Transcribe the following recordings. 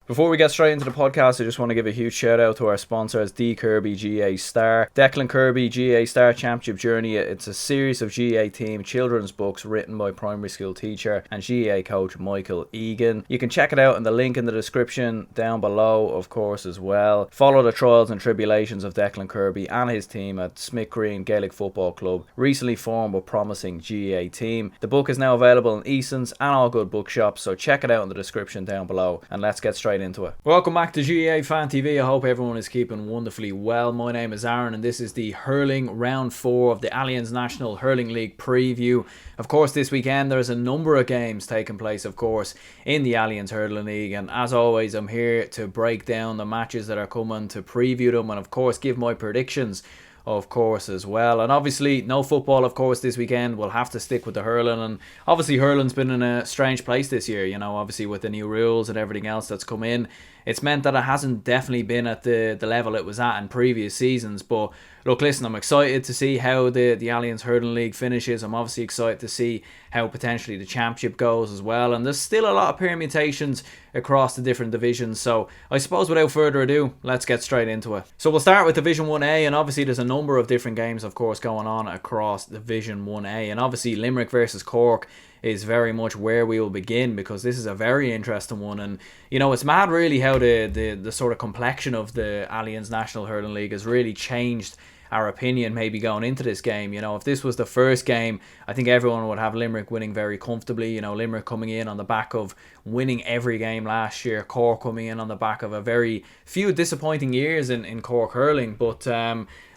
Before we get straight into the podcast, I just want to give a huge shout out to our sponsors, D Kirby GA Star. Declan Kirby GA Star Championship Journey. It's a series of GA team children's books written by primary school teacher and GA coach Michael Egan. You can check it out in the link in the description down below, of course, as well. Follow the trials and tribulations of Declan Kirby and his team at Smith Green Gaelic Football Club, recently formed but promising GA team. The book is now available in Eason's and all good bookshops, so check it out in the description down below, and let's get straight into it. Welcome back to GA Fan TV. I hope everyone is keeping wonderfully well. My name is Aaron and this is the hurling round 4 of the Allianz National Hurling League preview. Of course, this weekend there's a number of games taking place, of course, in the Allianz Hurling League, and as always I'm here to break down the matches that are coming, to preview them, and of course give my predictions, of course, as well. And obviously no football, of course, this weekend. We'll have to stick with the hurling, and obviously hurling's been in a strange place this year, you know, obviously with the new rules and everything else that's come in. It's meant that it hasn't definitely been at the level it was at in previous seasons. But look, listen, I'm excited to see how the Allianz Hurling League finishes. I'm obviously excited to see how potentially the championship goes as well. And there's still a lot of permutations across the different divisions. So I suppose without further ado, let's get straight into it. So we'll start with Division 1A, and obviously there's a number of different games, of course, going on across Division 1A. And obviously Limerick versus Cork is very much where we will begin, because this is a very interesting one. And you know, it's mad really how the sort of complexion of the Allianz National Hurling League has really changed our opinion maybe going into this game. You know, if this was the first game, I think everyone would have Limerick winning very comfortably. You know, Limerick coming in on the back of winning every game last year, Cork coming in on the back of a very few disappointing years in Cork hurling. But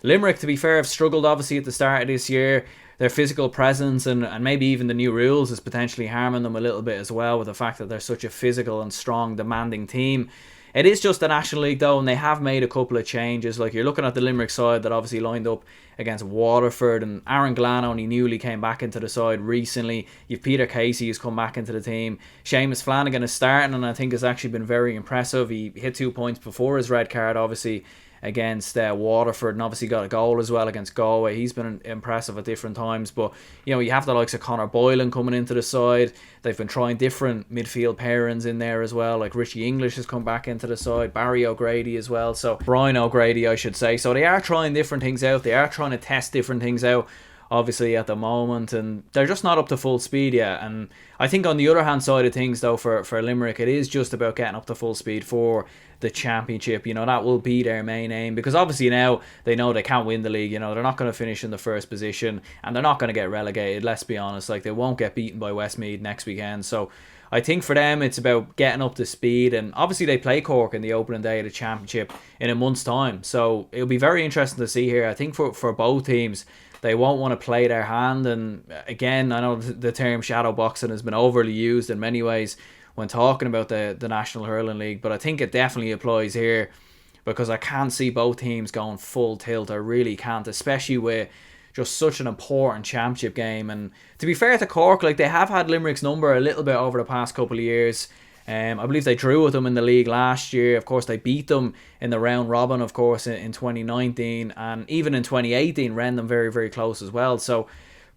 Limerick, to be fair, have struggled obviously at the start of this year. Their physical presence and maybe even the new rules is potentially harming them a little bit as well, with the fact that they're such a physical and strong, demanding team. It is just the National League though, and they have made a couple of changes. Like, you're looking at the Limerick side that obviously lined up against Waterford, and Aaron Glan only newly came back into the side recently. You've Peter Casey who's come back into the team. Seamus Flanagan is starting, and I think has actually been very impressive. He hit 2 points before his red card, obviously, against Waterford, and obviously got a goal as well against Galway. He's been impressive at different times. But you know, you have the likes of Conor Boylan coming into the side. They've been trying different midfield pairings in there as well, like Richie English has come back into the side, Barry O'Grady as well, so Brian O'Grady I should say. So they are trying different things out, they are trying to test different things out obviously at the moment, and they're just not up to full speed yet. And I think on the other hand side of things though, for Limerick, it is just about getting up to full speed for the championship. You know, that will be their main aim, because obviously now they know they can't win the league. You know, they're not going to finish in the first position, and they're not going to get relegated, let's be honest. Like, they won't get beaten by Westmeath next weekend. So I think for them it's about getting up to speed, and obviously they play Cork in the opening day of the championship in a month's time, so it'll be very interesting to see here. I think for both teams, they won't want to play their hand. And again, I know the term shadow boxing has been overly used in many ways when talking about the National Hurling League, but I think it definitely applies here, because I can't see both teams going full tilt. I really can't, especially with just such an important championship game. And to be fair to Cork, like, they have had Limerick's number a little bit over the past couple of years. I believe they drew with them in the league last year. Of course, they beat them in the round robin, of course, in 2019. And even in 2018, ran them very, very close as well. So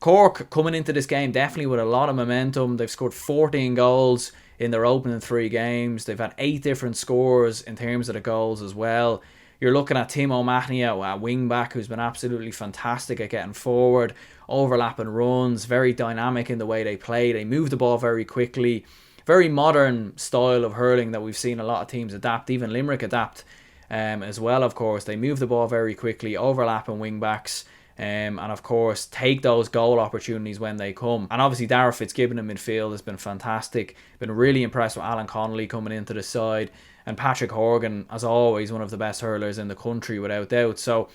Cork coming into this game definitely with a lot of momentum. They've scored 14 goals in their opening 3 games. They've had 8 different scores in terms of the goals as well. You're looking at Tim O'Mahony at wing back, who's been absolutely fantastic at getting forward, overlapping runs, very dynamic in the way they play. They move the ball very quickly. Very modern style of hurling that we've seen a lot of teams adapt, even Limerick adapt as well, of course. They move the ball very quickly, overlapping wing backs, and of course take those goal opportunities when they come. And obviously Darragh Fitzgibbon in midfield has been fantastic. Been really impressed with Alan Connolly coming into the side, and Patrick Horgan, as always, one of the best hurlers in the country without doubt. So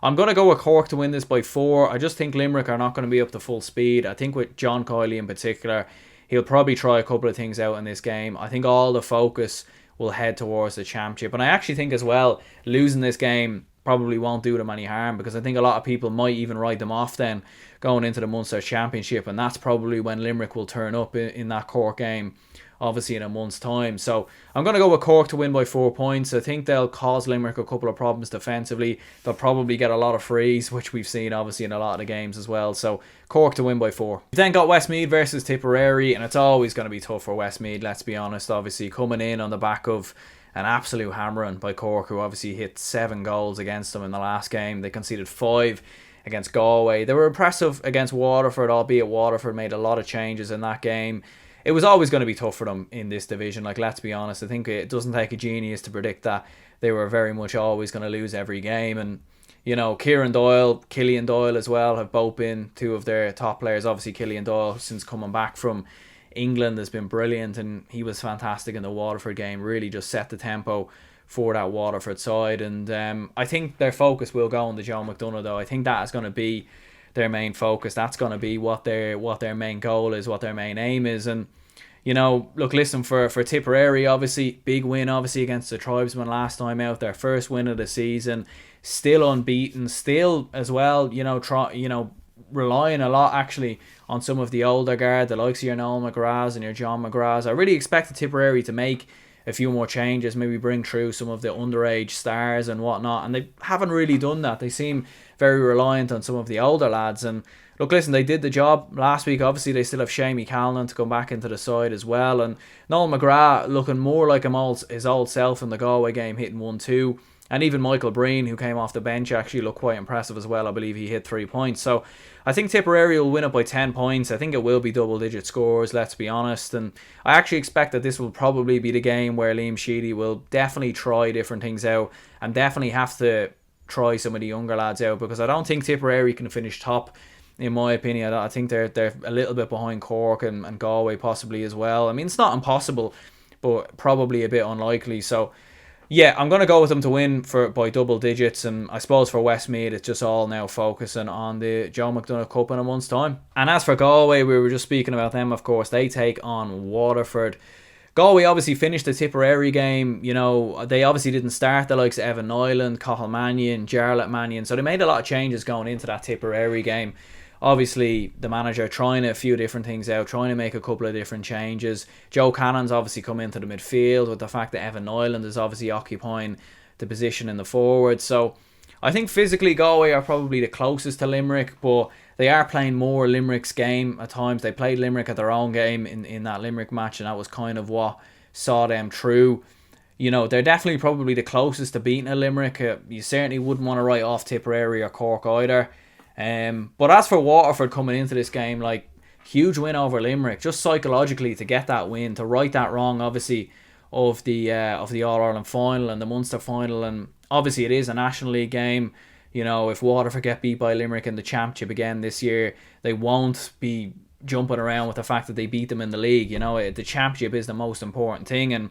I'm going to go with Cork to win this by 4. I just think Limerick are not going to be up to full speed. I think with John Kiley in particular, he'll probably try a couple of things out in this game. I think all the focus will head towards the championship. And I actually think as well, losing this game probably won't do them any harm, because I think a lot of people might even write them off then going into the Munster Championship, and that's probably when Limerick will turn up in that Cork game, obviously in a month's time. So I'm going to go with Cork to win by 4 points. I think they'll cause Limerick a couple of problems defensively. They'll probably get a lot of frees, which we've seen obviously in a lot of the games as well. So Cork to win by 4. We've then got Westmeath versus Tipperary, and it's always going to be tough for Westmeath, let's be honest. Obviously coming in on the back of an absolute hammering by Cork, who obviously hit 7 goals against them in the last game. They conceded 5 against Galway. They were impressive against Waterford, albeit Waterford made a lot of changes in that game. It was always going to be tough for them in this division. Like, let's be honest, I think it doesn't take a genius to predict that they were very much always going to lose every game. And, you know, Kieran Doyle, Killian Doyle as well have both been two of their top players. Obviously, Killian Doyle, since coming back from England, has been brilliant, and he was fantastic in the Waterford game. Really just set the tempo for that Waterford side. And I think their focus will go on the Joe McDonagh, though. I think that is going to be their main focus. That's going to be what their main goal is, what their main aim is. And, you know, look, listen, for Tipperary, obviously, big win, obviously, against the Tribesmen last time out. Their first win of the season. Still unbeaten. Still, as well, relying a lot, actually, on some of the older guard, the likes of your Noel McGraths and your John McGraths. I really expect the Tipperary to make a few more changes, maybe bring through some of the underage stars and whatnot, and they haven't really done that. They seem very reliant on some of the older lads. And look, listen, they did the job last week. Obviously, they still have Shamie Callan to come back into the side as well, and Noel McGrath looking more like his old self in the Galway game, hitting 1-2. And even Michael Breen, who came off the bench, actually looked quite impressive as well. I believe he hit 3 points. So I think Tipperary will win it by 10 points. I think it will be double-digit scores, let's be honest. And I actually expect that this will probably be the game where Liam Sheedy will definitely try different things out and definitely have to try some of the younger lads out, because I don't think Tipperary can finish top, in my opinion. I think they're a little bit behind Cork and Galway possibly as well. I mean, it's not impossible, but probably a bit unlikely. So yeah, I'm going to go with them to win by double digits. And I suppose for Westmeath, it's just all now focusing on the Joe McDonagh Cup in a month's time. And as for Galway, we were just speaking about them, of course. They take on Waterford. Galway obviously finished the Tipperary game. You know, they obviously didn't start the likes of Evan Nyland, Cathal Mannion, Jarlath Mannion. So they made a lot of changes going into that Tipperary game. Obviously, the manager trying a few different things out, trying to make a couple of different changes. Joe Cannon's obviously come into the midfield, with the fact that Evan Nyland is obviously occupying the position in the forward. So I think physically Galway are probably the closest to Limerick, but they are playing more Limerick's game at times. They played Limerick at their own game in that Limerick match, and that was kind of what saw them through. You know, they're definitely probably the closest to beating a Limerick. You certainly wouldn't want to write off Tipperary or Cork either. But as for Waterford coming into this game, like, huge win over Limerick, just psychologically to get that win, to right that wrong, obviously, of the All-Ireland final and the Munster final. And obviously it is a National League game. You know, if Waterford get beat by Limerick in the Championship again this year, they won't be jumping around with the fact that they beat them in the league. You know, the Championship is the most important thing. And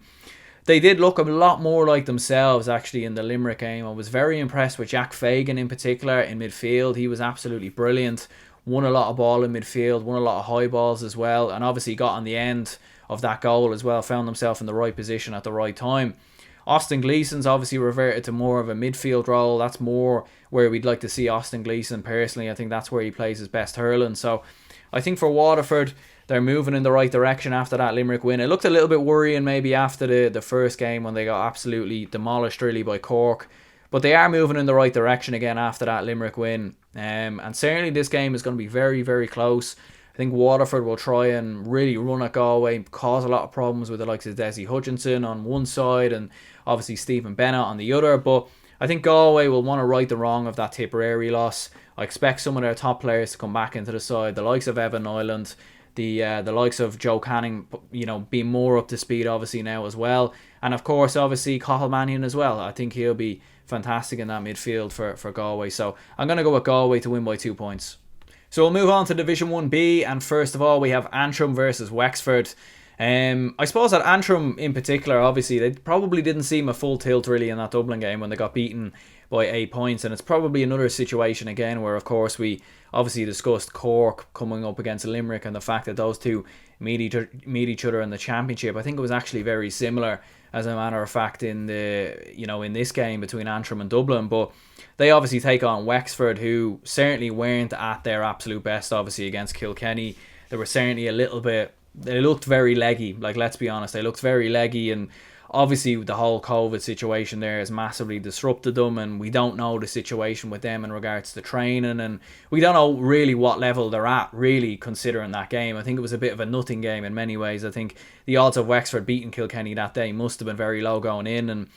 they did look a lot more like themselves, actually, in the Limerick game. I was very impressed with Jack Fagan in particular in midfield. He was absolutely brilliant. Won a lot of ball in midfield, won a lot of high balls as well, and obviously got on the end of that goal as well, found himself in the right position at the right time. Austin Gleeson's obviously reverted to more of a midfield role. That's more where we'd like to see Austin Gleeson personally. I think that's where he plays his best hurling. So I think for Waterford, they're moving in the right direction after that Limerick win. It looked a little bit worrying maybe after the first game when they got absolutely demolished really by Cork. But they are moving in the right direction again after that Limerick win. And certainly this game is going to be very, very close. I think Waterford will try and really run at Galway, cause a lot of problems with the likes of Desi Hutchinson on one side and obviously Stephen Bennett on the other. But I think Galway will want to right the wrong of that Tipperary loss. I expect some of their top players to come back into the side, the likes of Evan Nyland, the likes of Joe Canning, you know, being more up to speed obviously now as well. And of course, obviously, Cathal Mannion as well. I think he'll be fantastic in that midfield for Galway. So I'm going to go with Galway to win by 2 points. So we'll move on to Division 1B, and first of all we have Antrim versus Wexford. I suppose that Antrim in particular, obviously, they probably didn't seem a full tilt really in that Dublin game when they got beaten by 8 points, and it's probably another situation again where, of course, we obviously discussed Cork coming up against Limerick and the fact that those two meet each other in the Championship. I think it was actually very similar, as a matter of fact, in this game between Antrim and Dublin. But they obviously take on Wexford, who certainly weren't at their absolute best, obviously, against Kilkenny. They were certainly a little bit... They looked very leggy, like, let's be honest. They looked very leggy, and Obviously, the whole COVID situation there has massively disrupted them, and we don't know the situation with them in regards to training, and we don't know really what level they're at, really, considering that game. I think it was a bit of a nothing game in many ways. I think the odds of Wexford beating Kilkenny that day must have been very low going in, and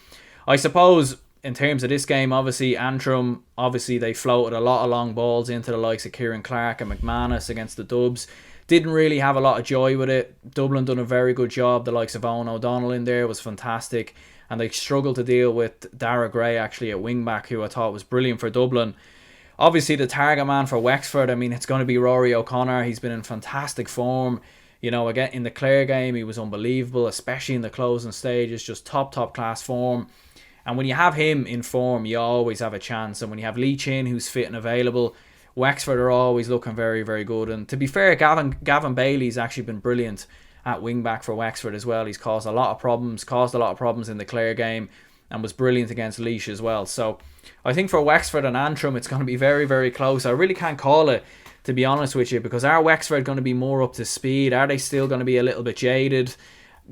I suppose in terms of this game, obviously Antrim, obviously they floated a lot of long balls into the likes of Kieran Clark and McManus against the Dubs. Didn't really have a lot of joy with it. Dublin done a very good job. The likes of Owen O'Donnell in there was fantastic. And they struggled to deal with Dara Gray actually at wing-back, who I thought was brilliant for Dublin. Obviously the target man for Wexford, I mean, it's going to be Rory O'Connor. He's been in fantastic form. You know, again, in the Clare game, he was unbelievable, especially in the closing stages. Just top class form. And when you have him in form, you always have a chance. And when you have Lee Chin, who's fit and available, Wexford are always looking very, very good. And to be fair, Gavin Bailey's actually been brilliant at wing-back for Wexford as well. He's caused a lot of problems in the Clare game, and was brilliant against Laois as well. So I think for Wexford and Antrim, it's going to be very, very close. I really can't call it, to be honest with you, because are Wexford going to be more up to speed? Are they still going to be a little bit jaded?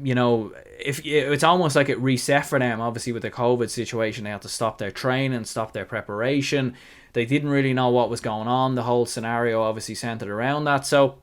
You know, if it's almost like it reset for them. Obviously with the COVID situation, they had to stop their training, stop their preparation. They didn't really know what was going on. The whole scenario obviously centered around that. So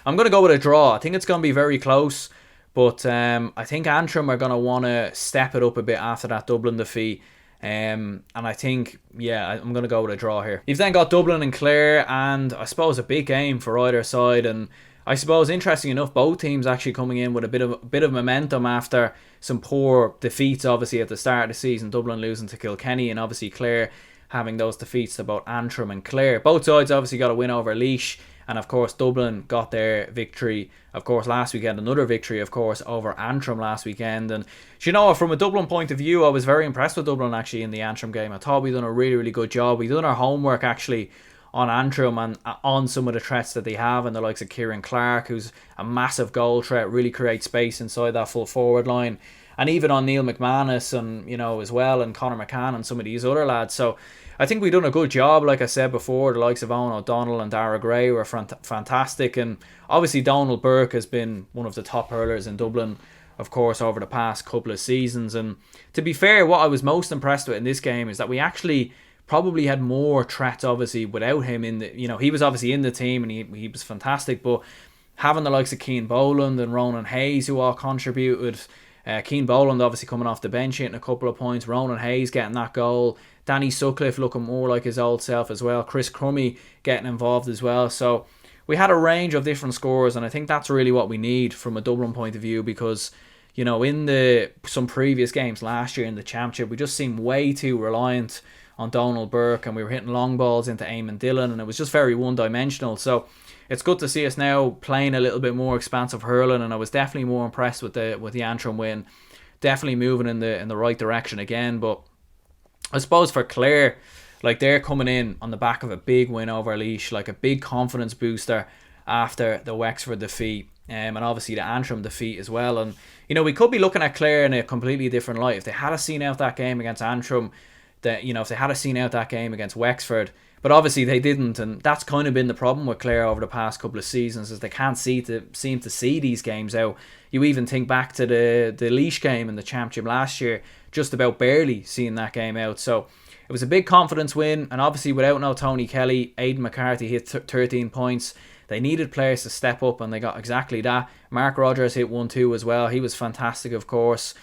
I'm going to go with a draw. I think it's going to be very close, but I think Antrim are going to want to step it up a bit after that Dublin defeat. And I think, yeah, I'm going to go with a draw here. You've then got Dublin and Clare, and I suppose a big game for either side. And I suppose, interesting enough, both teams actually coming in with a bit of momentum after some poor defeats, obviously, at the start of the season. Dublin losing to Kilkenny, and obviously Clare having those defeats to both Antrim and Clare. Both sides obviously got a win over Laois, and of course Dublin got their victory, of course, last weekend. Another victory, of course, over Antrim last weekend. And you know, from a Dublin point of view, I was very impressed with Dublin actually in the Antrim game. I thought we'd done a really, really good job. We've done our homework actually on Antrim and on some of the threats that they have, and the likes of Kieran Clark, who's a massive goal threat, really creates space inside that full forward line, and even on Neil McManus, and you know, as well, and Conor McCann and some of these other lads. So I think we've done a good job. Like I said before, the likes of Owen O'Donnell and Dara Gray were fantastic, and obviously Donald Burke has been one of the top hurlers in Dublin, of course, over the past couple of seasons. And to be fair, what I was most impressed with in this game is that we actually probably had more threats, obviously, without him in the, you know, he was obviously in the team and he was fantastic, but having the likes of Cian Boland and Ronan Hayes, who all contributed. Cian Boland obviously coming off the bench, hitting a couple of points. Ronan Hayes getting that goal. Danny Sutcliffe looking more like his old self as well. Chris Crummey getting involved as well. So we had a range of different scores, and I think that's really what we need from a Dublin point of view, because, you know, in some previous games last year in the Championship, we just seemed way too reliant on Donald Burke, and we were hitting long balls into Eamon Dillon, and it was just very one-dimensional. So it's good to see us now playing a little bit more expansive hurling, and I was definitely more impressed with the Antrim win. Definitely moving in the right direction again. But I suppose for Clare, like, they're coming in on the back of a big win over Laois, like a big confidence booster after the Wexford defeat, and obviously the Antrim defeat as well. And you know, we could be looking at Clare in a completely different light if they had seen out that game against Antrim. That, you know, if they had seen out that game against Wexford, but obviously they didn't, and that's kind of been the problem with Clare over the past couple of seasons, is they can't seem to see these games out. You even think back to the Laois game in the Championship last year, just about barely seeing that game out. So it was a big confidence win, and obviously without no Tony Kelly, Aidan McCarthy hit 13 points. They needed players to step up, and they got exactly that. Mark Rogers hit 1-2 as well. He was fantastic, of course,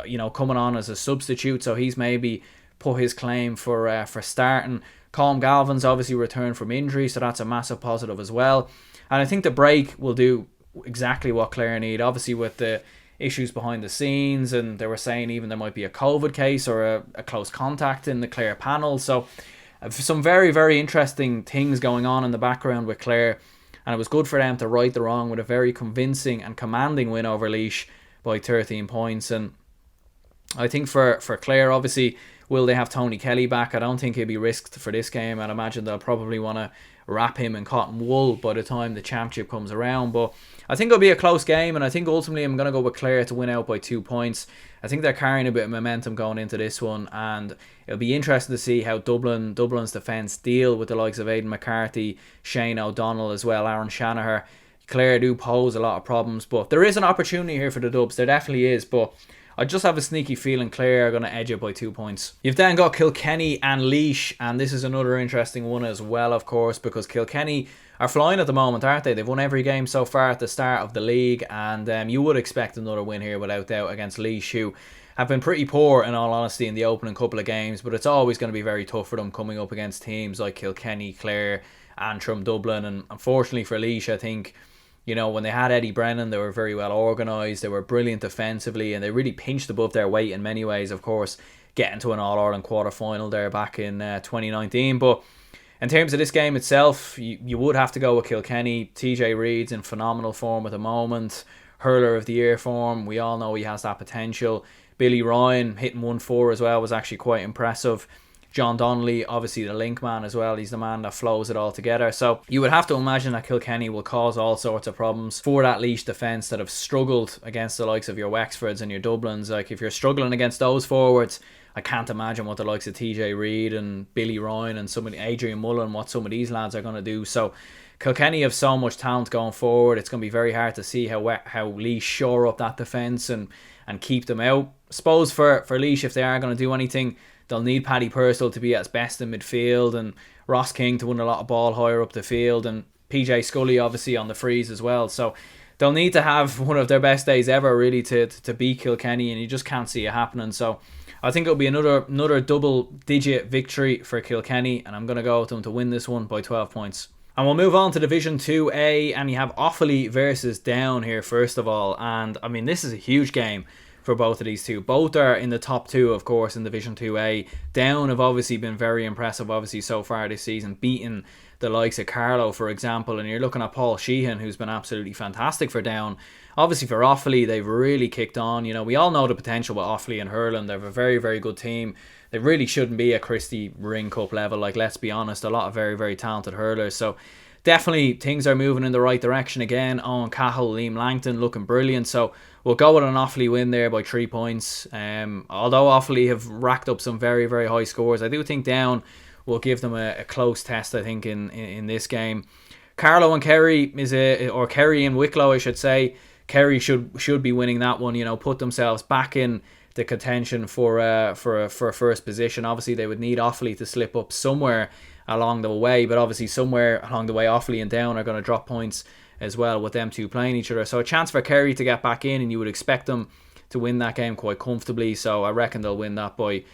you know, coming on as a substitute, so he's maybe put his claim for starting. Colm Galvin's obviously returned from injury, so that's a massive positive as well. And I think the break will do exactly what Clare need. Obviously with the issues behind the scenes, and they were saying even there might be a COVID case or a close contact in the Clare panel. So some very, very interesting things going on in the background with Clare, and it was good for them to right the wrong with a very convincing and commanding win over Laois by 13 points. And I think for Clare, obviously, will they have Tony Kelly back? I don't think he'll be risked for this game. I'd imagine they'll probably want to wrap him in cotton wool by the time the Championship comes around. But I think it'll be a close game, and I think ultimately I'm going to go with Clare to win out by 2 points. I think they're carrying a bit of momentum going into this one, and it'll be interesting to see how Dublin's defence deal with the likes of Aidan McCarthy, Shane O'Donnell as well, Aaron Shanahan. Clare do pose a lot of problems, but there is an opportunity here for the Dubs. There definitely is, but I just have a sneaky feeling Clare are going to edge it by 2 points. You've then got Kilkenny and Laois, and this is another interesting one as well, of course, because Kilkenny are flying at the moment, aren't they? They've won every game so far at the start of the league, and you would expect another win here without doubt against Laois, who have been pretty poor, in all honesty, in the opening couple of games, but it's always going to be very tough for them coming up against teams like Kilkenny, Clare, Antrim, Dublin, and unfortunately for Laois, I think, you know, when they had Eddie Brennan, they were very well organised, they were brilliant defensively, and they really pinched above their weight in many ways, of course, getting to an All-Ireland quarter-final there back in 2019. But in terms of this game itself, you would have to go with Kilkenny. TJ Reid's in phenomenal form at the moment, hurler of the year form. We all know he has that potential. Billy Ryan hitting 1-4 as well was actually quite impressive. John Donnelly, obviously the link man as well. He's the man that flows it all together. So you would have to imagine that Kilkenny will cause all sorts of problems for that Laois defence that have struggled against the likes of your Wexfords and your Dublins. Like, if you're struggling against those forwards, I can't imagine what the likes of TJ Reid and Billy Ryan and somebody, Adrian Mullen, what some of these lads are going to do. So Kilkenny have so much talent going forward. It's going to be very hard to see how Laois shore up that defence and keep them out. I suppose for Laois, if they are going to do anything, they'll need Paddy Purcell to be at his best in midfield, and Ross King to win a lot of ball higher up the field, and PJ Scully obviously on the frees as well. So they'll need to have one of their best days ever really to beat Kilkenny, and you just can't see it happening. So I think it'll be another double-digit victory for Kilkenny, and I'm going to go with them to win this one by 12 points. And we'll move on to Division 2A, and you have Offaly versus Down here first of all. And I mean, this is a huge game for both of these two. Both are in the top two, of course, in Division 2A. Down have obviously been very impressive, obviously, so far this season, beating the likes of Carlow, for example, and you're looking at Paul Sheehan, who's been absolutely fantastic for Down. Obviously, for Offaly, they've really kicked on. You know, we all know the potential with Offaly and hurling. They're a very, very good team. They really shouldn't be at Christie Ring Cup level, like, let's be honest. A lot of very, very talented hurlers. So definitely things are moving in the right direction again. Owen Cahill, Liam Langton looking brilliant. So we'll go with an Offaly win there by 3 points. Although Offaly have racked up some very, very high scores, I do think Down will give them a close test, I think, in this game. Carlow and Kerry or Kerry and Wicklow, I should say. Kerry should be winning that one, you know, put themselves back in the contention for a first position. Obviously, they would need Offaly to slip up somewhere along the way, but obviously somewhere along the way Offaly and Down are going to drop points as well with them two playing each other. So a chance for Kerry to get back in, and you would expect them to win that game quite comfortably. So I reckon they'll win that by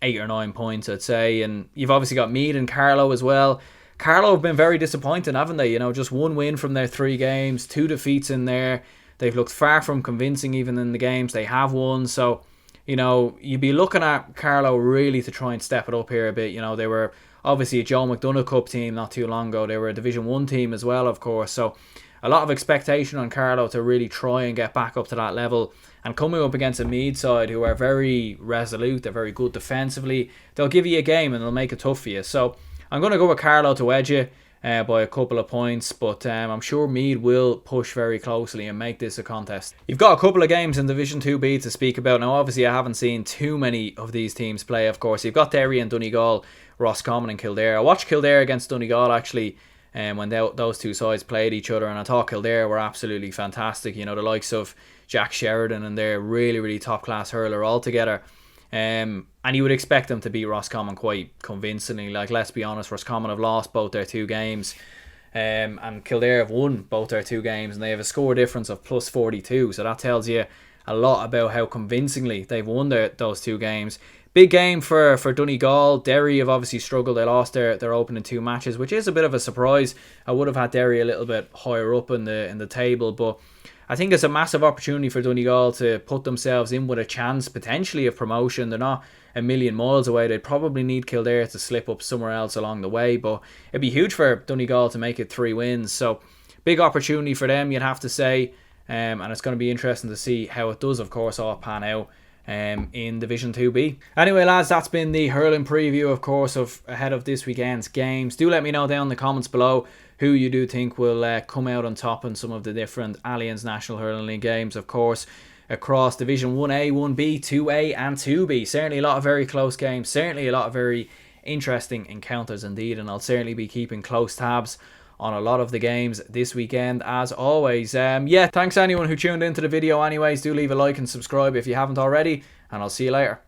8 or 9 points, I'd say. And you've obviously got Meath and Carlow as well. Carlow have been very disappointing, haven't they? You know, just one win from their 3 games, 2 defeats in there. They've looked far from convincing even in the games they have won. So, you know, you'd be looking at Carlow really to try and step it up here a bit. You know, they were obviously a Joe McDonagh Cup team not too long ago. They were a Division 1 team as well, of course. So a lot of expectation on Carlow to really try and get back up to that level. And coming up against a Meath side who are very resolute, they're very good defensively, they'll give you a game and they'll make it tough for you. So I'm going to go with Carlow to edge you by a couple of points, but I'm sure Meath will push very closely and make this a contest. You've got a couple of games in Division 2B to speak about. Now, obviously, I haven't seen too many of these teams play, of course. You've got Derry and Donegal, Roscommon and Kildare. I watched Kildare against Donegal, actually, when those two sides played each other, and I thought Kildare were absolutely fantastic. You know, the likes of Jack Sheridan and their really, really top-class hurler altogether. And you would expect them to beat Roscommon quite convincingly. Like, let's be honest, Roscommon have lost both their 2 games, and Kildare have won both their 2 games, and they have a score difference of plus 42. So that tells you a lot about how convincingly they've won those 2 games. Big game for Donegal. Derry have obviously struggled. They lost their opening 2 matches, which is a bit of a surprise. I would have had Derry a little bit higher up in the table, but I think it's a massive opportunity for Donegal to put themselves in with a chance potentially of promotion. They're not a million miles away. They'd probably need Kildare to slip up somewhere else along the way, but it'd be huge for Donegal to make it 3 wins. So big opportunity for them, you'd have to say, and it's going to be interesting to see how it does, of course, all pan out in Division 2B. Anyway, lads, that's been the hurling preview, of course, ahead of this weekend's games. Do let me know down in the comments below who you do think will come out on top in some of the different Allianz National Hurling League games, of course, across Division 1A, 1B, 2A and 2B. Certainly a lot of very close games, certainly a lot of very interesting encounters indeed, and I'll certainly be keeping close tabs on a lot of the games this weekend as always. Yeah, thanks anyone who tuned into the video anyways. Do leave a like and subscribe if you haven't already, and I'll see you later.